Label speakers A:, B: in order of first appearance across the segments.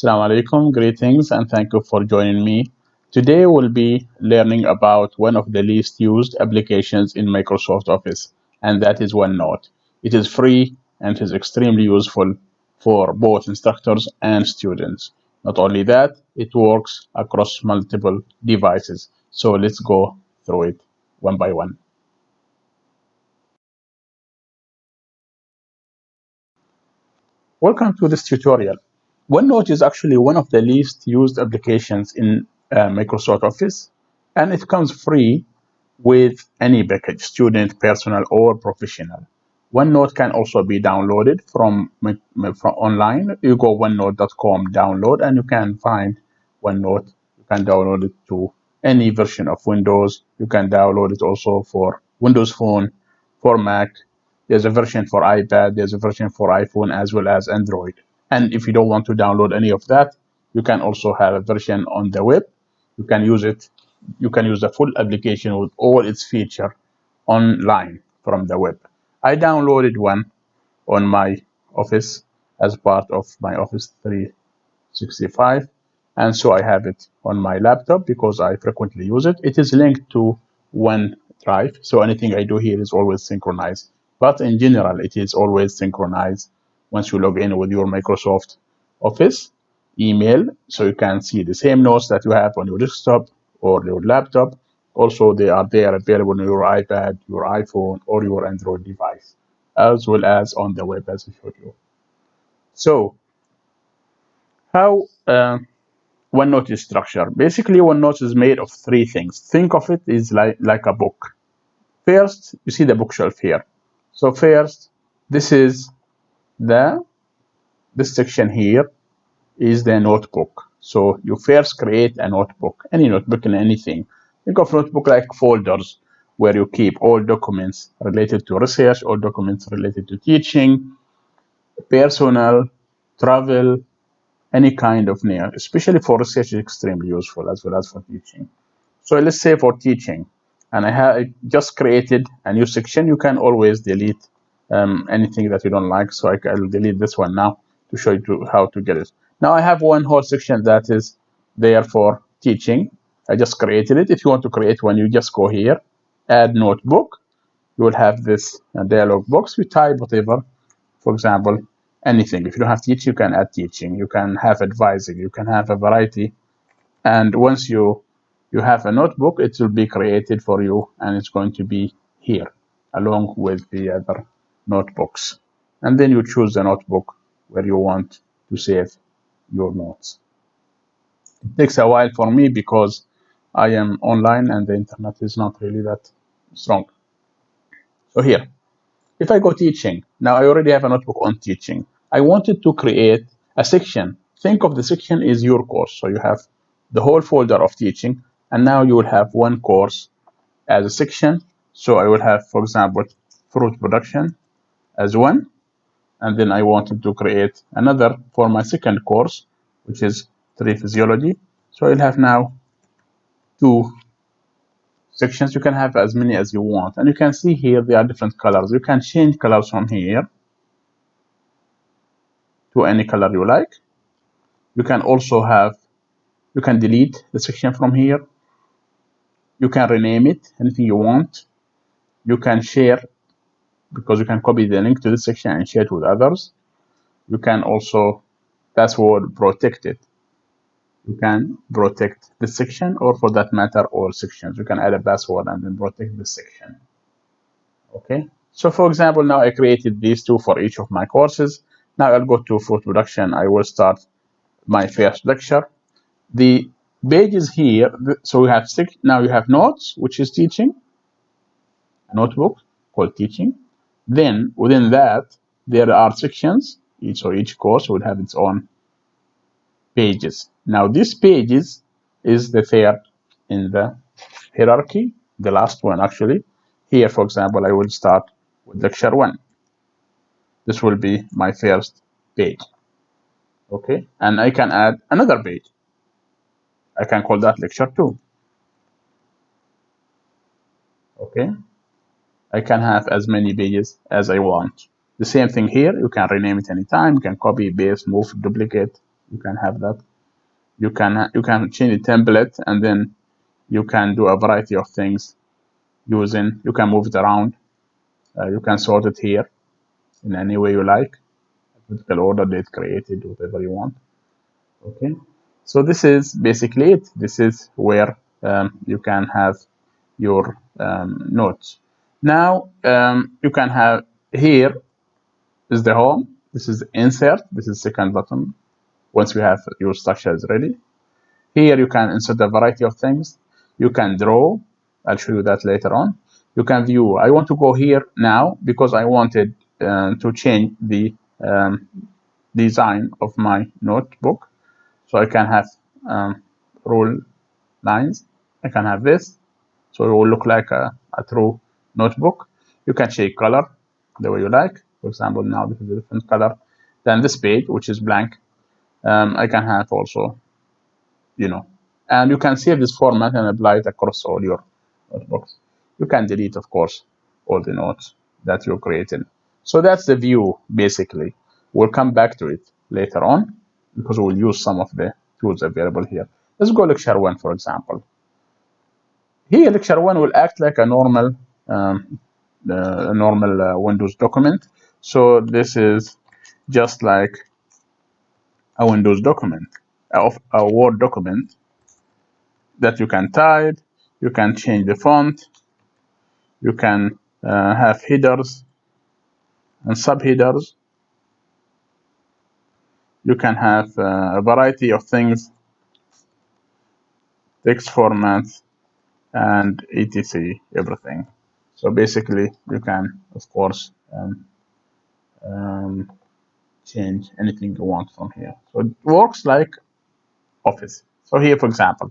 A: Assalamu alaikum, greetings, and thank you for joining me. Today we'll be learning about one of the least used applications in Microsoft Office, and that is OneNote. It is free and it is extremely useful for both instructors and students. Not only that, it works across multiple devices. So let's go through it one by one. Welcome to this tutorial. OneNote is actually one of the least used applications in Microsoft Office, and it comes free with any package, student, personal, or professional. OneNote can also be downloaded from online. You go onenote.com, download, and you can find OneNote. You can download it to any version of Windows. You can download it also for Windows Phone, for Mac. There's a version for iPad. There's a version for iPhone as well as Android. And if you don't want to download any of that, you can also have a version on the web. You can use it. You can use the full application with all its features online from the web. I downloaded one on my Office as part of my Office 365, and so I have it on my laptop because I frequently use it. It is linked to OneDrive, so anything I do here is always synchronized. But in general, it is always synchronized once you log in with your Microsoft Office email, so you can see the same notes that you have on your desktop or your laptop. Also, they are there available on your iPad, your iPhone, or your Android device, as well as on the web, as I showed you. So, how OneNote is structured? Basically, OneNote is made of three things. Think of it as like a book. First, you see the bookshelf here. So first, this is this section here is the notebook. So you first create a notebook, any notebook in anything. Think of notebook like folders where you keep all documents related to research, all documents related to teaching, personal, travel, any kind of near, especially for research is extremely useful as well as for teaching. So let's say for teaching, and I just created a new section. You can always delete anything that you don't like. So I'll delete this one now to show you how to get it. Now I have one whole section that is there for teaching. I just created it. If you want to create one, you just go here, add notebook. You will have this dialog box. You type whatever, for example, anything. If you don't have teaching, you can add teaching. You can have advising. You can have a variety. And once you have a notebook, it will be created for you, and it's going to be here along with the other notebooks. And then you choose the notebook where you want to save your notes. It takes a while for me because I am online and the internet is not really that strong. So here, if I go teaching, now I already have a notebook on teaching. I wanted to create a section. Think of the section is your course. So you have the whole folder of teaching, and now you will have one course as a section. So I will have, for example, fruit production as one, and then I wanted to create another for my second course, which is tree physiology. So I'll have now two sections. You can have as many as you want, and you can see here they are different colors. You can change colors from here to any color you like. You can also have, you can delete the section from here. You can rename it anything you want. You can share, because you can copy the link to this section and share it with others. You can also password protect it. You can protect this section, or for that matter, all sections. You can add a password and then protect this section. Okay. So for example, now I created these two for each of my courses. Now I'll go to food production. I will start my first lecture. The pages here, so we have six. Now you have notes, which is teaching, a notebook called teaching. Then within that, there are sections. Each course will have its own pages. Now these pages is the third in the hierarchy, the last one actually. Here, for example, I will start with lecture 1. This will be my first page. Okay, and I can add another page. I can call that lecture 2. Okay, I can have as many pages as I want. The same thing here. You can rename it anytime. You can copy, paste, move, duplicate, You can have that. You can change the template, and then you can do a variety of things using. You can move it around. You can sort it here in any way you like. Alphabetical order, date created, whatever you want. Okay. So this is basically it. This is where you can have your notes. Now you can have here is the home. This is insert. This is second button. Once you have your structure is ready, here you can insert a variety of things. You can draw. I'll show you that later on. You can view. I want to go here now because I wanted to change the design of my notebook. So I can have rule lines. I can have this. So it will look like a true notebook. You can change color the way you like. For example, now this is a different color than this page, which is blank. I can have also, and you can save this format and apply it across all your notebooks. You can delete, of course, all the notes that you're creating. So that's the view, basically. We'll come back to it later on because we'll use some of the tools available here. Let's go lecture 1, for example. Here, lecture 1 will act like a normal Windows document. So this is just like a Windows document, of a Word document that you can type, you can change the font, you can have headers and subheaders, you can have a variety of things, text formats, and etc. everything. So basically, you can, of course, change anything you want from here. So it works like Office. So here, for example,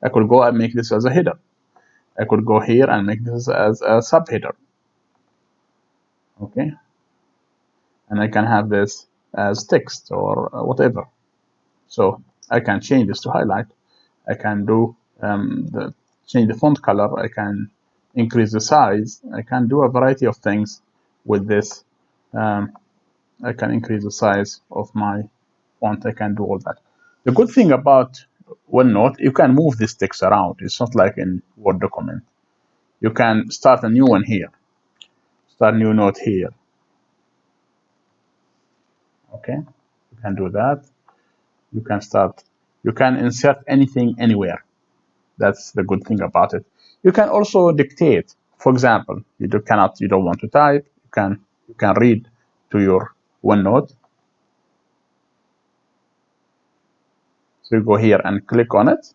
A: I could go and make this as a header. I could go here and make this as a subheader. Okay. And I can have this as text or whatever. So I can change this to highlight. I can do change the font color. I can increase the size. I can do a variety of things with this. I can increase the size of my font. I can do all that. The good thing about OneNote, you can move this text around. It's not like in Word document. You can start a new one here. Start new note here. Okay, you can do that. You can start. You can insert anything anywhere. That's the good thing about it. You can also dictate. For example, you don't want to type. You can read to your OneNote. So you go here and click on it,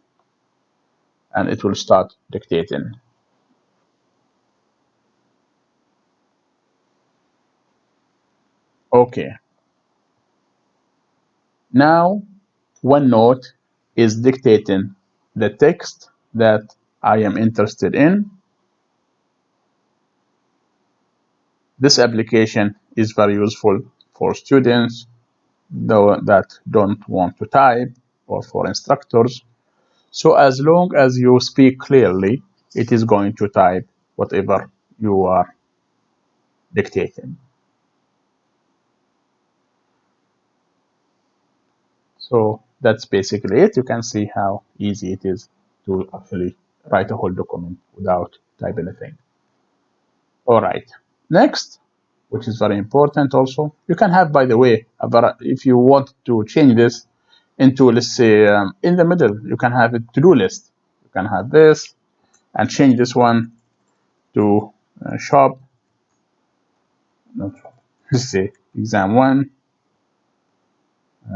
A: and it will start dictating. Okay. Now OneNote is dictating the text that I am interested in. This application is very useful for students that don't want to type or for instructors. So as long as you speak clearly, it is going to type whatever you are dictating. So that's basically it. You can see how easy it is to actually write a whole document without typing anything. All right. Next, which is very important also, you can have, by the way, if you want to change this into, let's say, in the middle, you can have a to-do list. You can have this and change this one to shop, not shop, let's say exam 1,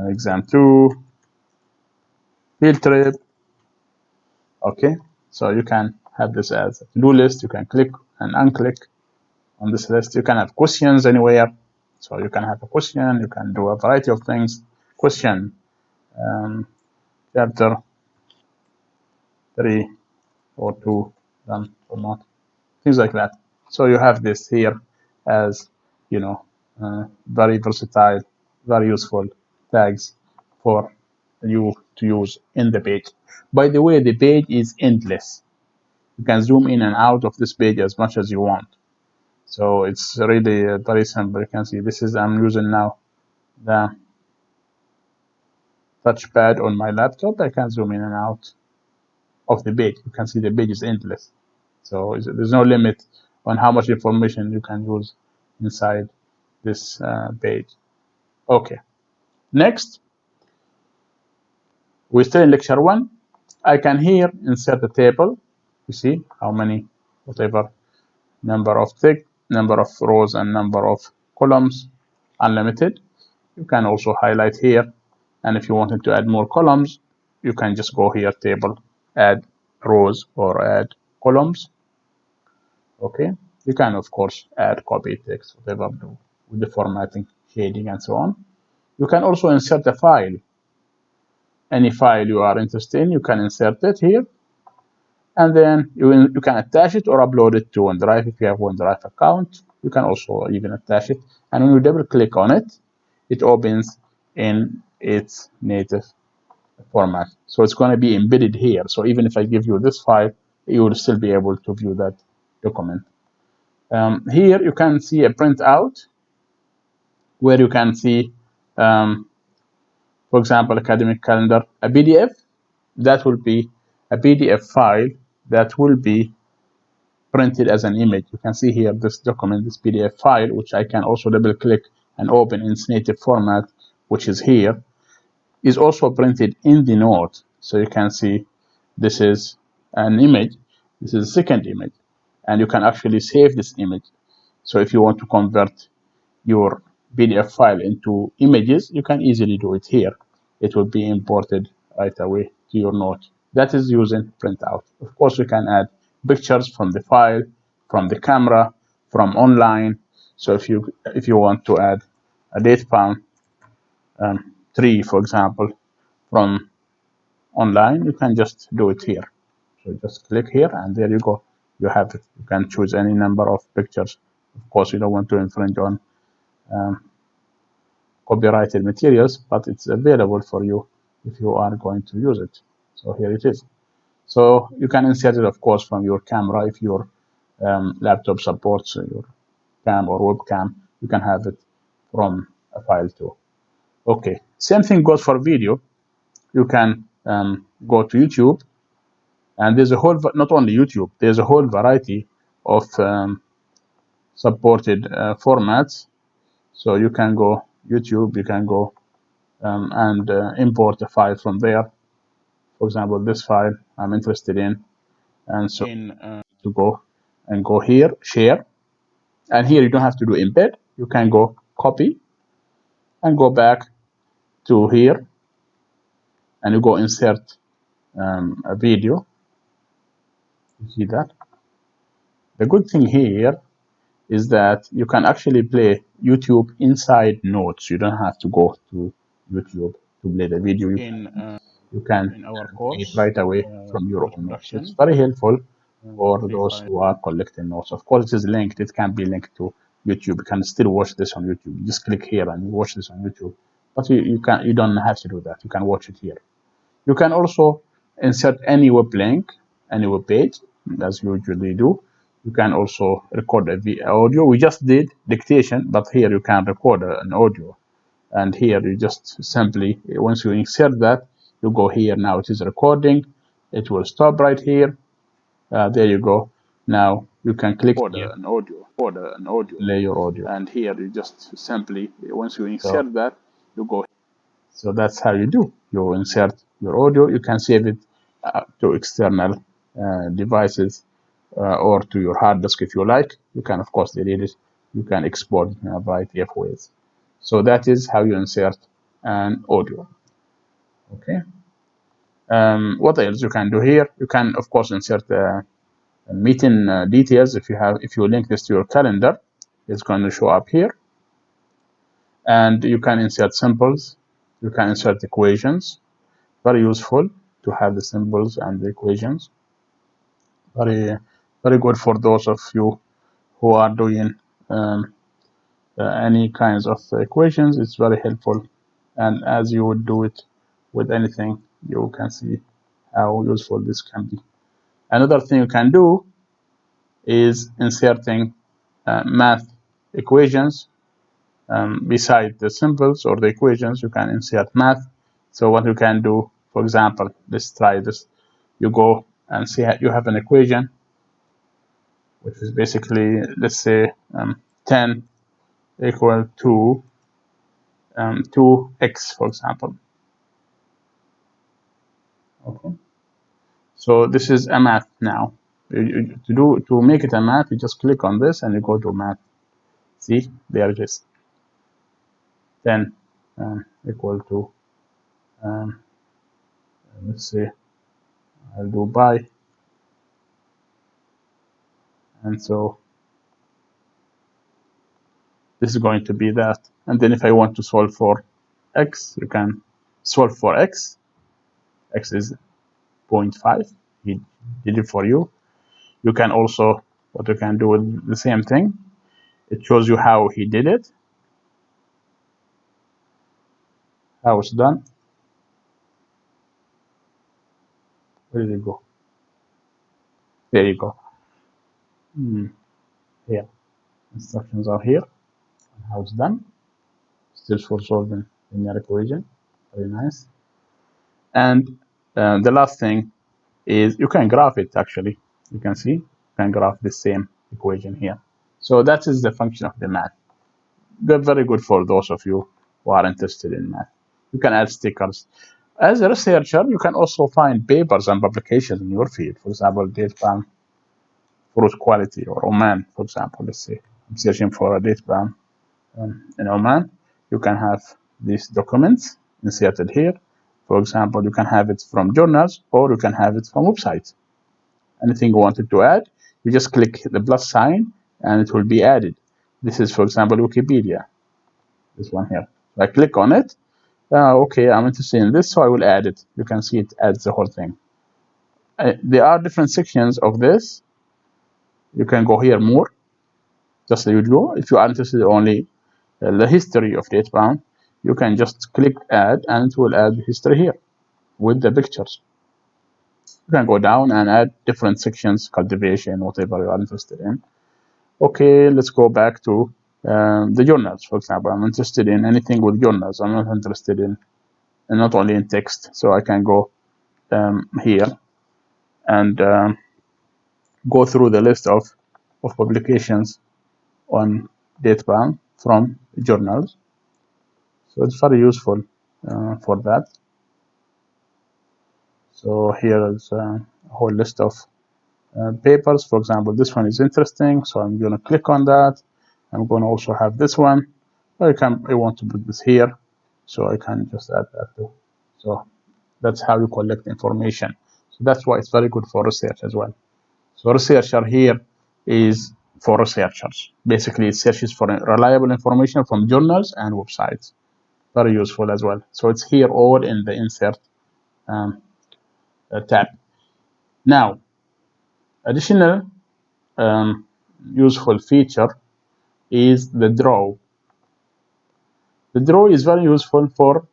A: exam 2, field trip. Okay, so you can have this as a to-do list. You can click and unclick on this list. You can have questions anywhere. So you can have a question. You can do a variety of things. Question, chapter 3 or 2, done or not, things like that. So you have this here as, very versatile, very useful tags for you to use in the page. By the way, the page is endless. You can zoom in and out of this page as much as you want. So it's really very simple. You can see this is, I'm using now the touchpad on my laptop, I can zoom in and out of the page. You can see the page is endless. So there's no limit on how much information you can use inside this page. Okay. Next, we're still in lecture 1. I can here insert a table. You see how many, whatever number of rows and number of columns, unlimited. You can also highlight here, and if you wanted to add more columns, you can just go here, table, add rows or add columns. Okay, you can of course add copy text, whatever, with the formatting, shading, and so on. You can also insert a file. Any file you are interested in, you can insert it here, and then you can attach it or upload it to OneDrive. If you have OneDrive account, you can also even attach it, and when you double click on it, it opens in its native format. So it's going to be embedded here. So even if I give you this file, you will still be able to view that document. Here you can see a printout where you can see, for example, academic calendar, a PDF. That will be a PDF file that will be printed as an image. You can see here this document, this PDF file, which I can also double click and open in its native format, which is here, is also printed in the note. So you can see this is an image, this is a second image, and you can actually save this image. So if you want to convert your PDF file into images, you can easily do it here. It will be imported right away to your note. That is using printout. Of course, you can add pictures from the file, from the camera, from online. So if you want to add a date palm tree, for example, from online, you can just do it here. So just click here, and there you go. You have it. You can choose any number of pictures. Of course, you don't want to infringe on copyrighted materials, but it's available for you if you are going to use it. So here it is. So you can insert it, of course, from your camera. If your laptop supports your cam or webcam, you can have it from a file too. Okay, same thing goes for video. You can go to YouTube, and there's a whole, not only YouTube, there's a whole variety of supported formats. So you can go YouTube, you can go and import a file from there. For example, this file I'm interested in, and so to go here, share, and here you don't have to do embed. You can go copy and go back to here, and you go insert a video. You see that? The good thing here is that you can actually play YouTube inside Notes. You don't have to go to YouTube to play the video. You can play it right away from your own notes. It's very helpful for those who are collecting notes. Of course, it is linked. It can be linked to YouTube. You can still watch this on YouTube. You just click here and you watch this on YouTube. But you don't have to do that. You can watch it here. You can also insert any web link, any web page, as you usually do. You can also record audio. We just did dictation, but here you can record an audio. And here you just simply, once you insert that, you go here. Now it is recording. It will stop right here. There you go. Now you can click here, an audio, play your audio. And here you just simply, once you insert that, you go. So that's how you do. You insert your audio. You can save it to external devices or to your hard disk if you like. You can, of course, delete it. You can export in a variety of ways. So that is how you insert an audio. Okay. What else you can do here? You can, of course, insert meeting details. If you link this to your calendar, it's going to show up here. And you can insert symbols. You can insert equations. Very useful to have the symbols and the equations. Very, very good for those of you who are doing any kinds of equations. It's very helpful, and as you would do it with anything, you can see how useful this can be. Another thing you can do is inserting math equations beside the symbols or the equations. You can insert math So what you can do, for example, let's try this. You go and see you have an equation, which is basically, let's say, 10 equal to 2x, for example. Okay. So this is a math now. To make it a math, you just click on this and you go to math. See, there it is. 10 equal to, let's say, I'll do by. And so this is going to be that. And then if I want to solve for x, you can solve for x. X is 0.5. He did it for you. You can also, what you can do with the same thing, it shows you how he did it, how it's done. Where did it go? There you go. Here, instructions are here, and how it's done. Still for solving linear equation. Very nice. And the last thing is you can graph it, actually. You can see, you can graph the same equation here. So that is the function of the math. They're very good for those of you who are interested in math. You can add stickers. As a researcher, you can also find papers and publications in your field. For example, date palm fruit quality, or Oman, for example. Let's say I'm searching for a date palm in Oman. You can have these documents inserted here. For example, you can have it from journals, or you can have it from websites. Anything you wanted to add, you just click the plus sign and it will be added. This is, for example, Wikipedia, this one here. So I click on it. Okay, I'm interested in this, so I will add it. You can see it adds the whole thing. There are different sections of this. You can go here more, just the usual. If you are interested only the history of date palm, you can just click add and it will add the history here with the pictures. You can go down and add different sections, cultivation, whatever you are interested in. Okay, let's go back to the journals, for example. I'm interested in anything with journals. I'm not interested in, and not only in text. So I can go here and go through the list of publications on date palm from journals. So it's very useful for that. So here is a whole list of papers. For example, this one is interesting, so I'm going to click on that. I'm going to also have this one. I want to put this here, so I can just add that too. So that's how you collect information. So that's why it's very good for research as well. So researcher here is for researchers. Basically, it searches for reliable information from journals and websites. Very useful as well. So it's here all in the insert tab. Now, additional useful feature is the draw. The draw is very useful for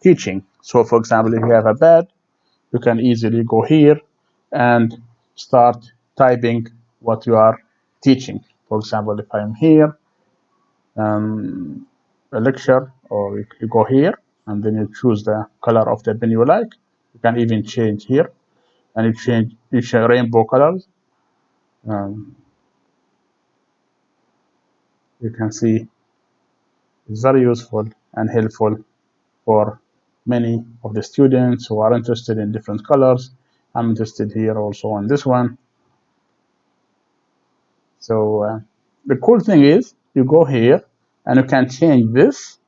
A: teaching. So for example, if you have a pad, you can easily go here and start typing what you are teaching. For example, if I'm here, a lecture, or you go here and then you choose the color of the pen you like. You can even change here, and you change each rainbow colors. You can see it's very useful and helpful for many of the students who are interested in different colors. I'm interested here also in this one. So the cool thing is you go here and you can change this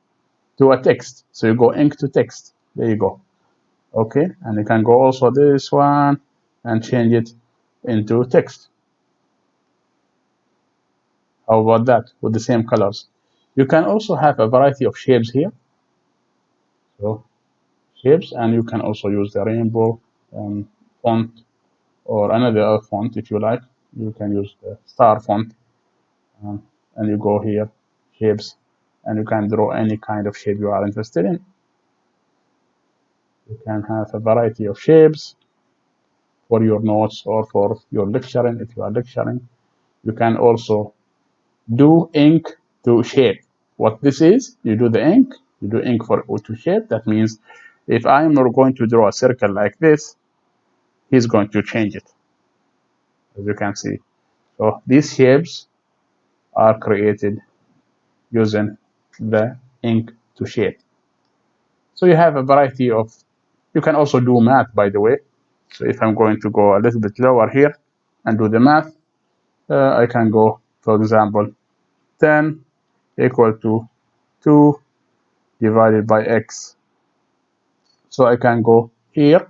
A: to a text. So you go ink to text. There you go. Okay, and you can go also this one and change it into text. How about that with the same colors? You can also have a variety of shapes here. So shapes, and you can also use the rainbow font or another font if you like. You can use the star font, and you go here, shapes, and you can draw any kind of shape you are interested in. You can have a variety of shapes for your notes or for your lecturing if you are lecturing. You can also do ink to shape. What this is, you do ink for to shape. That means If I'm going to draw a circle like this, he's going to change it, as you can see. So these shapes are created using the ink to shape. So you have a variety of, you can also do math, by the way. So if I'm going to go a little bit lower here and do the math, I can go, for example, 10 equal to 2 divided by x. So I can go here,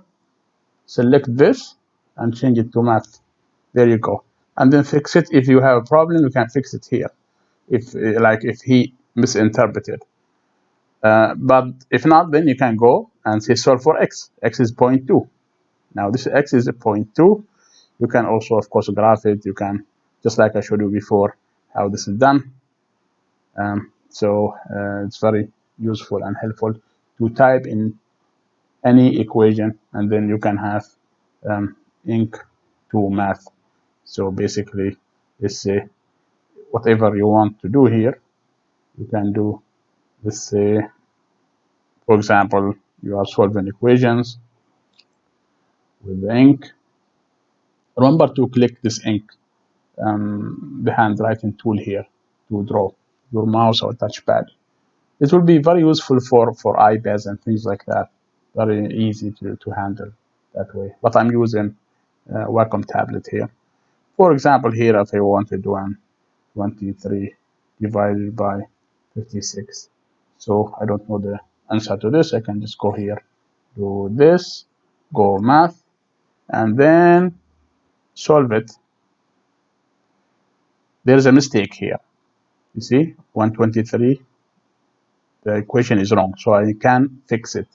A: select this, and change it to math. There you go. And then fix it. If you have a problem, you can fix it here. If he misinterpreted. But if not, then you can go and say solve for x. X is 0.2. Now this x is a 0.2. You can also, of course, graph it. You can, just like I showed you before, how this is done. So it's very useful and helpful to type in any equation, and then you can have ink to math. So basically, let's say whatever you want to do here, you can do. Let's say, for example, you are solving equations with the ink. Remember to click this ink, the handwriting tool here, to draw your mouse or touchpad. It will be very useful for iPads and things like that. Very easy to handle that way. But I'm using Wacom tablet here. For example, here if I want to do 23 divided by 56. So I don't know the answer to this. I can just go here, do this, go math, and then solve it. There's a mistake here. You see, 123, the equation is wrong. So I can fix it.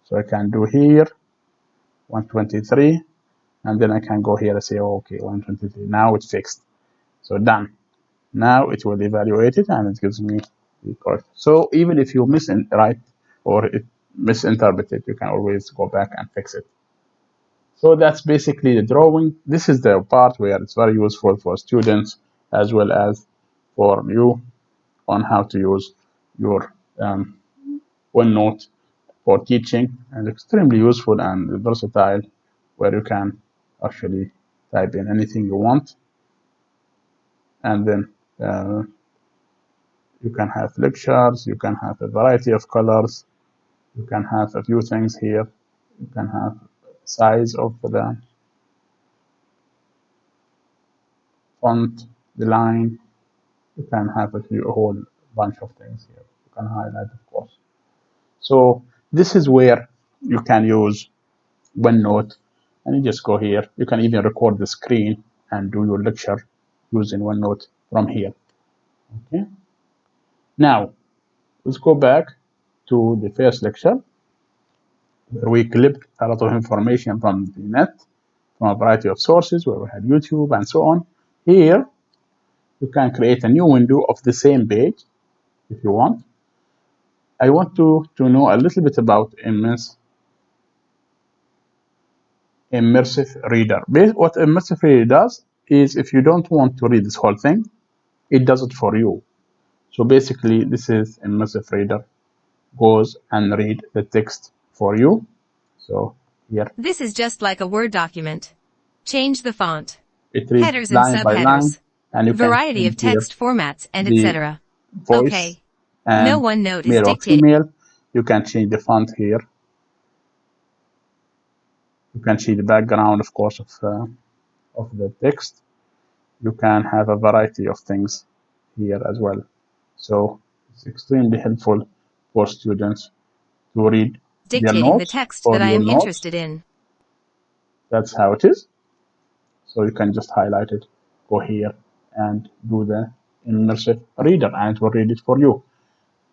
A: So I can do here 123, and then I can go here and say, oh, okay, 123. Now it's fixed. So done. Now it will evaluate it and it gives me the correct. So even if you write or misinterpret it, you can always go back and fix it. So that's basically the drawing. This is the part where it's very useful for students as well as for you on how to use your OneNote for teaching, and extremely useful and versatile, where you can actually type in anything you want, and then you can have lectures, you can have a variety of colors, you can have a few things here, you can have size of the font, the line, you can have a whole bunch of things here. You can highlight, of course. So this is where you can use OneNote, and you just go here. You can even record the screen and do your lecture using OneNote from here. Okay. Now let's go back to the first lecture, where we clipped a lot of information from the net, from a variety of sources, where we had YouTube and so on. Here, you can create a new window of the same page if you want. I want to know a little bit about Immersive Reader. What Immersive Reader does is, if you don't want to read this whole thing, it does it for you. So basically, this is Immersive Reader goes and read the text for you. So here,
B: this is just like a Word document. Change the font,
A: it reads
B: headers and
A: line by line,
B: subheaders,
A: and you
B: variety
A: can
B: of
A: change here
B: text formats, and
A: the
B: etc.
A: voice
B: Okay.
A: and
B: No OneNote is
A: male or
B: dictating.
A: female. You can change the font here. You can see the background, of course, of the text. You can have a variety of things here as well. So it's extremely helpful for students to read their
B: Dictating the
A: notes
B: text
A: or
B: that I
A: your
B: am
A: notes.
B: interested in.
A: That's how it is. So you can just highlight it, go here, and do the immersive reader, and it will read it for you.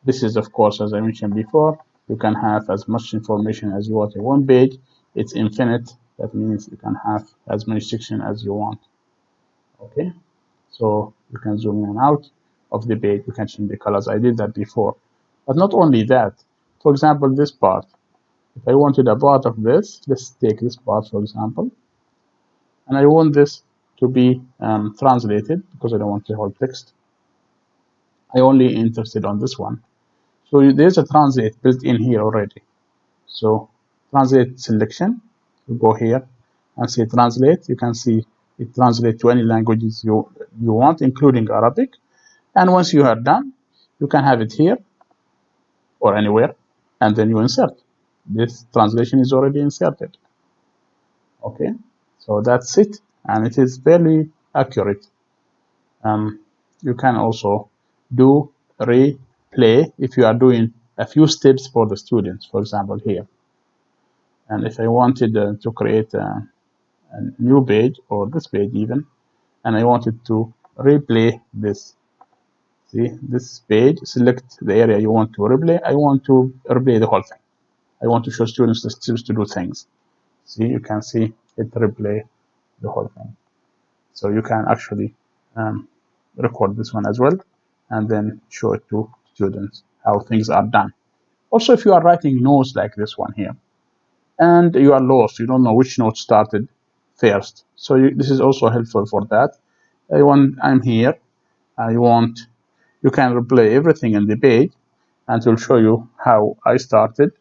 A: This is, of course, as I mentioned before, you can have as much information as you want in one page. It's infinite. That means you can have as many sections as you want. Okay, so you can zoom in and out of the page. You can change the colors. I did that before. But not only that, for example, this part. If I wanted a part of this, let's take this part, for example, and I want this to be translated because I don't want the whole text. I only interested on this one. So there's a translate built in here already. So translate selection. You go here and say translate. You can see it translates to any languages you want, including Arabic. And once you are done, you can have it here or anywhere, and then you insert. This translation is already inserted. Okay, so that's it, and it is very accurate. You can also do replay if you are doing a few steps for the students, for example here. And if I wanted to create a new page or this page even, and I wanted to replay this, see this page, select the area you want to replay. I want to replay the whole thing. I want to show students the steps to do things. See, you can see it replay the whole thing. So you can actually record this one as well, and then show it to students how things are done. Also, if you are writing notes like this one here, and you are lost, you don't know which note started first. So this is also helpful for that. I'm here. You can replay everything in the page, and it will show you how I started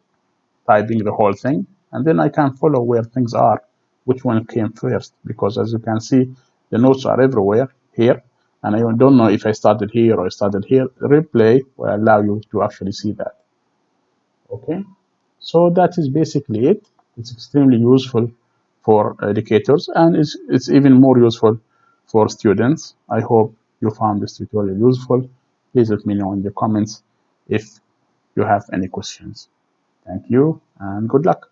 A: typing the whole thing, and then I can follow where things are, which one came first, because as you can see, the notes are everywhere here, and I don't know if I started here or I started here. Replay will allow you to actually see that. Okay, so that is basically it. It's extremely useful for educators, and it's even more useful for students. I hope you found this tutorial useful. Please let me know in the comments if you have any questions. Thank you and good luck.